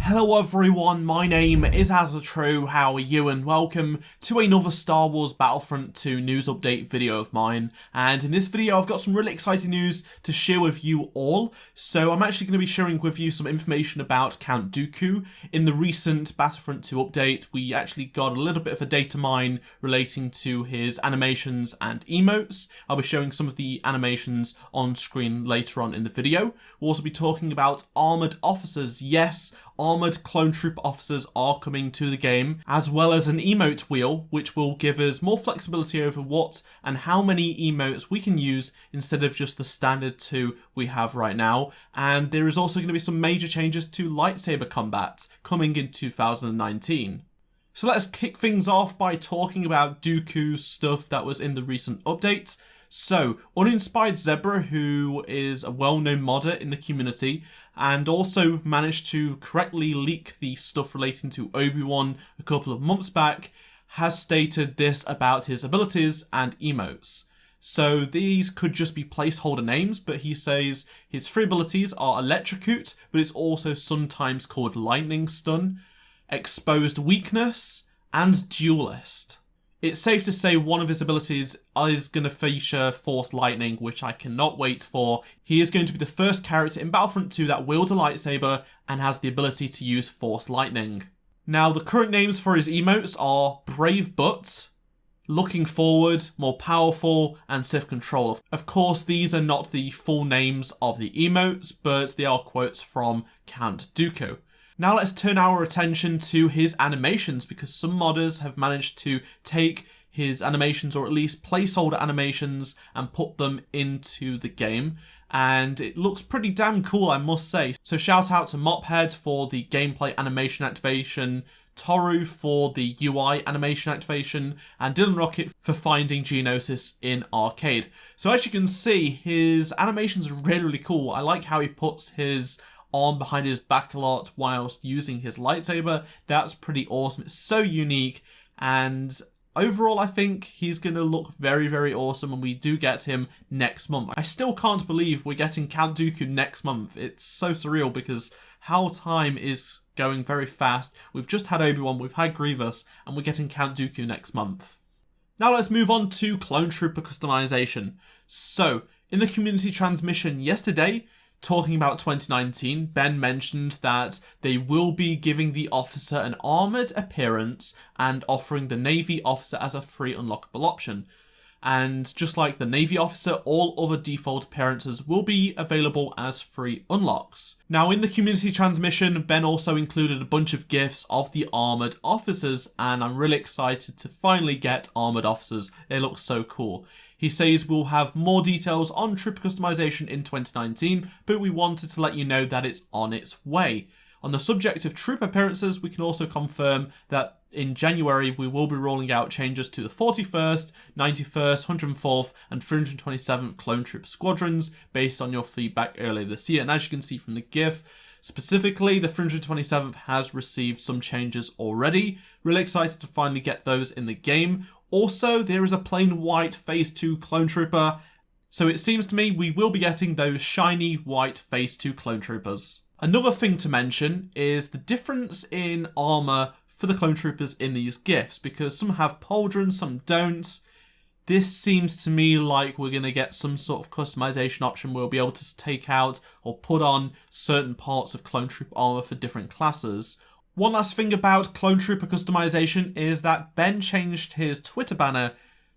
Hello everyone, my name is AZZATRU, how are you, and welcome to another Star Wars Battlefront 2 news update video of mine. And in this video I've got some really exciting news to share with you all. So I'm actually going to be sharing with you some information about Count Dooku. In the recent Battlefront 2 update we actually got a little bit of a data mine relating to his animations and emotes. I'll be showing some of the animations on screen later on in the video. We'll also be talking about Armoured Officers. Yes, Armoured Clone Trooper Officers are coming to the game, as well as an emote wheel, which will give us more flexibility over what and how many emotes we can use instead of just the standard 2 we have right now. And there is also going to be some major changes to lightsaber combat coming in 2019. So let's kick things off by talking about Dooku's stuff that was in the recent update. So, Uninspired Zebra, who is a well-known modder in the community, and also managed to correctly leak the stuff relating to Obi-Wan a couple of months back, has stated this about his abilities and emotes. So these could just be placeholder names, but he says his 3 abilities are Electrocute, but it's also sometimes called Lightning Stun, Exposed Weakness, and Duelist. It's safe to say one of his abilities is going to feature Force Lightning, which I cannot wait for. He is going to be the first character in Battlefront 2 that wields a lightsaber and has the ability to use Force Lightning. Now, the current names for his emotes are Brave Butt, Looking Forward, More Powerful, and Sith Control. Of course, these are not the full names of the emotes, but they are quotes from Count Dooku. Now let's turn our attention to his animations, because some modders have managed to take his animations, or at least placeholder animations, and put them into the game. And it looks pretty damn cool, I must say. So shout out to Mophead for the gameplay animation activation, Toru for the UI animation activation, and Dylan Rocket for finding Geonosis in arcade. So as you can see, his animations are really, really cool. I like how he puts his arm behind his back a lot whilst using his lightsaber. That's pretty awesome. It's so unique, and overall I think he's going to look very, very awesome when we do get him next month. I still can't believe we're getting Count Dooku next month. It's so surreal because how time is going very fast. We've just had Obi-Wan, we've had Grievous, and we're getting Count Dooku next month. Now let's move on to Clone Trooper customization. So, in the community transmission yesterday, talking about 2019, Ben mentioned that they will be giving the officer an armoured appearance and offering the Navy officer as a free unlockable option. And just like the Navy officer, all other default appearances will be available as free unlocks. Now in the community transmission, Ben also included a bunch of GIFs of the Armoured Officers, and I'm really excited to finally get Armoured Officers. They look so cool. He says we'll have more details on trooper customization in 2019, but we wanted to let you know that it's on its way. On the subject of troop appearances, we can also confirm that in January we will be rolling out changes to the 41st, 91st, 104th and 327th Clone Troop squadrons based on your feedback earlier this year. And as you can see from the GIF, specifically the 327th has received some changes already. Really excited to finally get those in the game. Also, there is a plain white Phase 2 Clone Trooper, so it seems to me we will be getting those shiny white Phase 2 Clone Troopers. Another thing to mention is the difference in armour for the Clone Troopers in these GIFs, because some have pauldrons, some don't. This seems to me like we're going to get some sort of customization option where we'll be able to take out or put on certain parts of Clone Troop armour for different classes. One last thing about Clone Trooper customization is that Ben changed his Twitter banner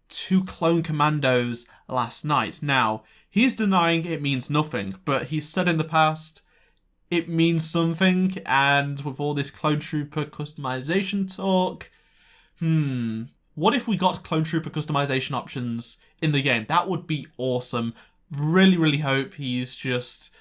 to Clone Commandos last night. Now, he's denying it means nothing, but he's said in the past it means something, and with all this Clone Trooper customization talk, what if we got Clone Trooper customization options in the game? That would be awesome. Really, really hope he's just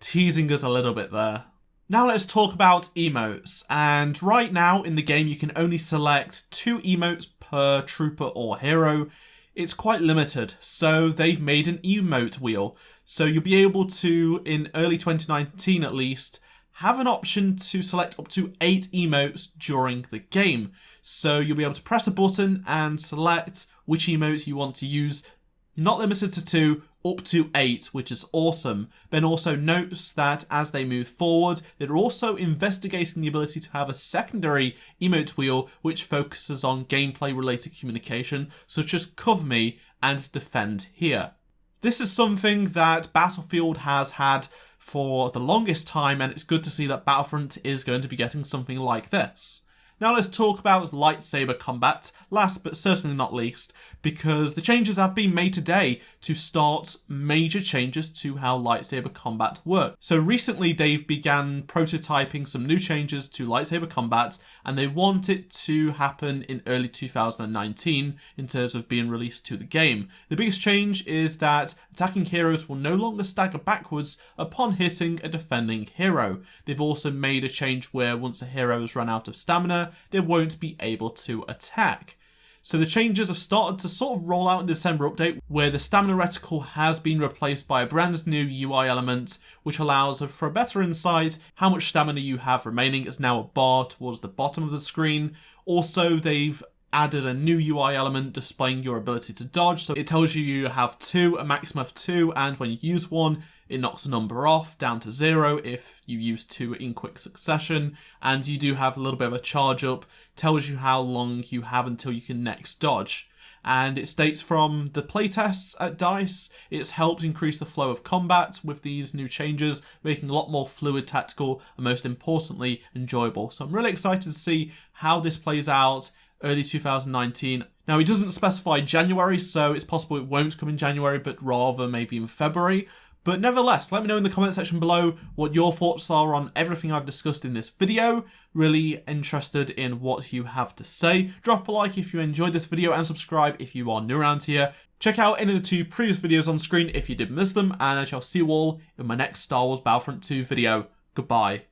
teasing us a little bit there. Now let's talk about emotes, and right now in the game you can only select 2 emotes per trooper or hero. It's quite limited, so they've made an emote wheel. So you'll be able to, in early 2019 at least, have an option to select up to 8 emotes during the game. So you'll be able to press a button and select which emotes you want to use. Not limited to 2, up to 8, which is awesome. Ben also notes that as they move forward, they're also investigating the ability to have a secondary emote wheel which focuses on gameplay related communication, such as cover me and defend here. This is something that Battlefield has had for the longest time, and it's good to see that Battlefront is going to be getting something like this. Now let's talk about lightsaber combat, last but certainly not least, because the changes have been made today to start major changes to how lightsaber combat works. So recently they've began prototyping some new changes to lightsaber combat, and they want it to happen in early 2019 in terms of being released to the game. The biggest change is that attacking heroes will no longer stagger backwards upon hitting a defending hero. They've also made a change where once a hero has run out of stamina, they won't be able to attack. So the changes have started to sort of roll out in the December update, where the stamina reticle has been replaced by a brand new UI element, which allows for a better insight. How much stamina you have remaining is now a bar towards the bottom of the screen. Also, they've added a new UI element displaying your ability to dodge, so it tells you have 2, a maximum of 2, and when you use one, it knocks a number off down to 0 if you use 2 in quick succession, and you do have a little bit of a charge up, tells you how long you have until you can next dodge. And it states from the playtests at DICE, it's helped increase the flow of combat with these new changes, making a lot more fluid, tactical, and most importantly, enjoyable. So I'm really excited to see how this plays out early 2019. Now, it doesn't specify January, so it's possible it won't come in January, but rather maybe in February. But nevertheless, let me know in the comment section below what your thoughts are on everything I've discussed in this video. Really interested in what you have to say. Drop a like if you enjoyed this video and subscribe if you are new around here. Check out any of the 2 previous videos on screen if you did miss them, and I shall see you all in my next Star Wars Battlefront 2 video. Goodbye.